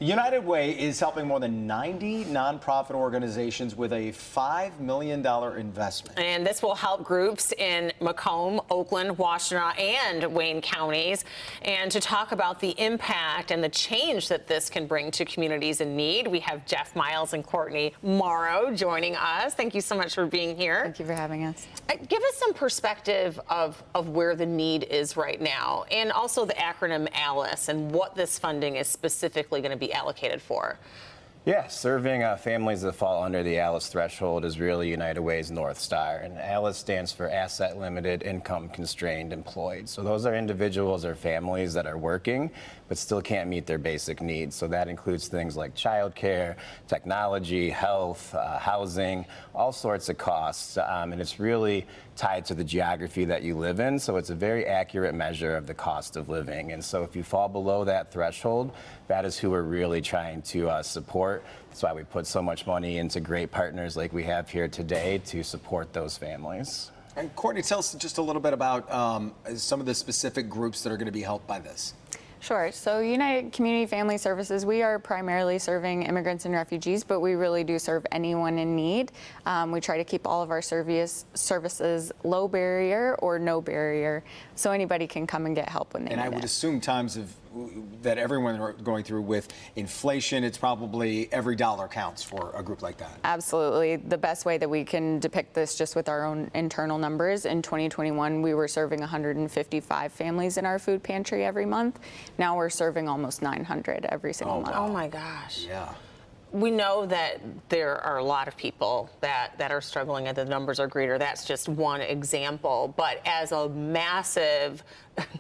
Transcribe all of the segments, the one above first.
United Way is helping more than 90 nonprofit organizations with a $5 million investment. And this will help groups in Macomb, Oakland, Washtenaw, and Wayne counties. And to talk about the impact and the change that this can bring to communities in need, we have Jeff Miles and Courtney Morrow joining us. Thank you so much for being here. Thank you for having us. Give us some perspective of where the need is right now, and also the acronym ALICE and what this funding is specifically going to be allocated for. Yeah, serving families that fall under the ALICE threshold is really United Way's North Star. And ALICE stands for Asset Limited Income Constrained Employed. So those are individuals or families that are working but still can't meet their basic needs. So that includes things like childcare, technology, health, housing, all sorts of costs. And it's really tied to the geography that you live in. So it's a very accurate measure of the cost of living. And so if you fall below that threshold, that is who we're really trying to support. That's why we put so much money into great partners like we have here today to support those families. And Courtney, tell us just a little bit about some of the specific groups that are going to be helped by this. Sure. So United Community Family Services, we are primarily serving immigrants and refugees, but we really do serve anyone in need. We try to keep all of our services low barrier or no barrier, so anybody can come and get help when they need it. And I would assume times that everyone are going through with inflation, it's probably every dollar counts for a group like that. Absolutely. The best way that we can depict this just with our own internal numbers, in 2021, we were serving 155 families in our food pantry every month. Now we're serving almost 900 every single month. Oh my gosh. Yeah. We know that there are a lot of people that are struggling and the numbers are greater. That's just one example. But as a massive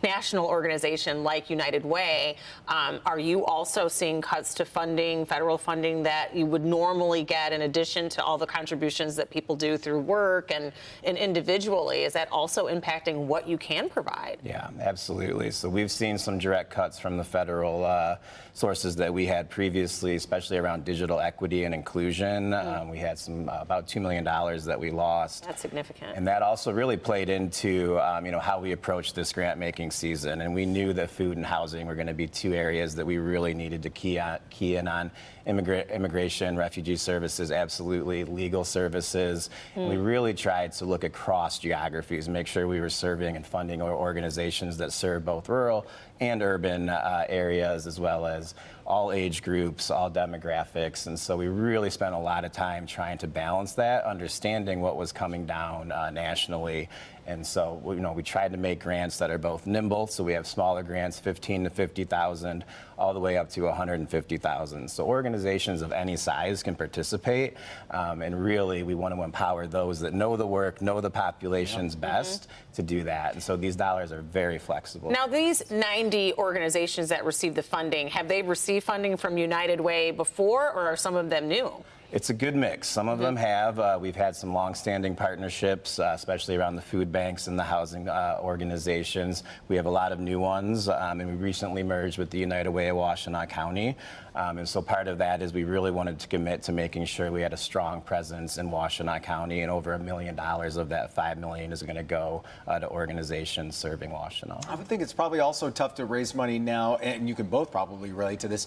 national organization like United Way, are you also seeing cuts to funding, federal funding that you would normally get in addition to all the contributions that people do through work and individually? Is that also impacting what you can provide? Yeah, absolutely. So we've seen some direct cuts from the federal sources that we had previously, especially around digital equity and inclusion. We had about $2 million that we lost. That's significant. And that also really played into how we approached this grant making season. And we knew that food and housing were going to be two areas that we really needed to key in on. Immigration, refugee services, absolutely, legal services. And we really tried to look across geographies, make sure we were serving and funding organizations that serve both rural and urban areas, as well as all age groups, all demographics. And so we really spent a lot of time trying to balance that, understanding what was coming down nationally. And so, we tried to make grants that are both nimble. So we have smaller grants, 15 to 50,000, all the way up to 150,000. So organizations of any size can participate. And really, we want to empower those that know the work, know the populations best to do that. And so these dollars are very flexible. Now, these 90 organizations that receive the funding, have they received funding from United Way before, or are some of them new? It's a good mix. Some of them have. We've had some long-standing partnerships, especially around the food banks and the housing organizations. We have a lot of new ones, and we recently merged with the United Way of Washtenaw County. And so part of that is we really wanted to commit to making sure we had a strong presence in Washtenaw County, and over $1 million of that $5 million is going to go to organizations serving Washtenaw. I would think it's probably also tough to raise money now, and you can both probably relate to this,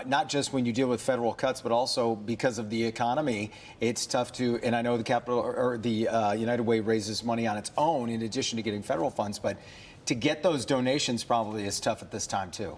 not just when you deal with federal cuts, but also because of the economy. It's tough to, and I know the United Way raises money on its own in addition to getting federal funds, but to get those donations probably is tough at this time too.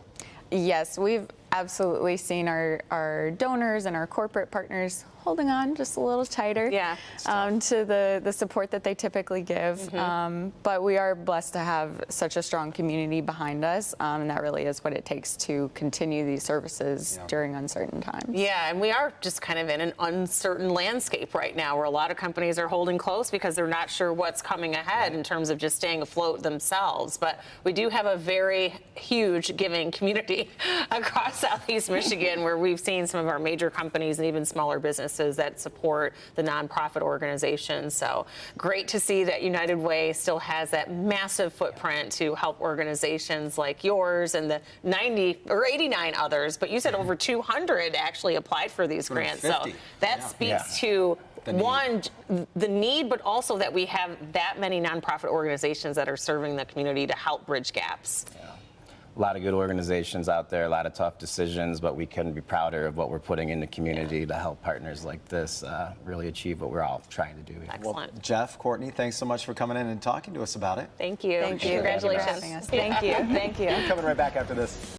Yes, we've absolutely seen our donors and our corporate partners holding on just a little tighter to the support that they typically give. But we are blessed to have such a strong community behind us, and that really is what it takes to continue these services during uncertain times. Yeah, and we are just kind of in an uncertain landscape right now where a lot of companies are holding close because they're not sure what's coming ahead in terms of just staying afloat themselves. But we do have a very huge giving community across Southeast Michigan where we've seen some of our major companies and even smaller businesses that support the nonprofit organizations. So great to see that United Way still has that massive footprint to help organizations like yours and the 90 or 89 others. But you said over 200 actually applied for these grants. So that speaks to the need, but also that we have that many nonprofit organizations that are serving the community to help bridge gaps. a lot of good organizations out there, a lot of tough decisions, but we couldn't be prouder of what we're putting in the community to help partners like this really achieve what we're all trying to do. Excellent. Jeff, Courtney, thanks so much for coming in and talking to us about it. Thank you. Thank you. Congratulations. Thank you. Thank you. Coming right back after this.